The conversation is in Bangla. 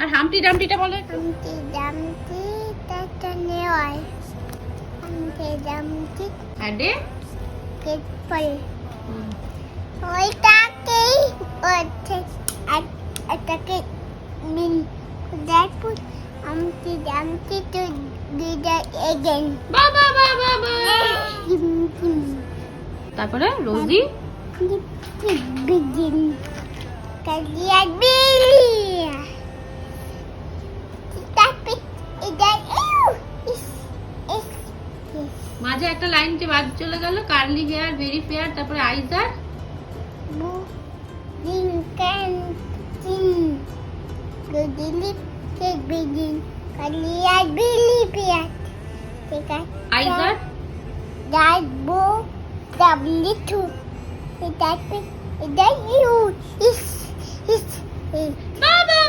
আর হামটি ডামটিটা বলো একটু। হামটি ডামটি টাটা নেওয়াই হামটি ডামটি হ্যাডে কেট পড়ে ওইটাকেই ওঠে এটাকে mean that put Humpty Dumpty to do that again বাবা বাবা বাবা। তারপরে রোজি begin kalian beli tapi idan is মাঝে একটা লাইন যে বাদ চলে গেল, কার্লি হেয়ার ভেরি ফেয়ার, তারপরে আইজার bu dingkan tin gedilip ke begin kalian beli piat tekan আইজার dan bu double tu that you is বাবা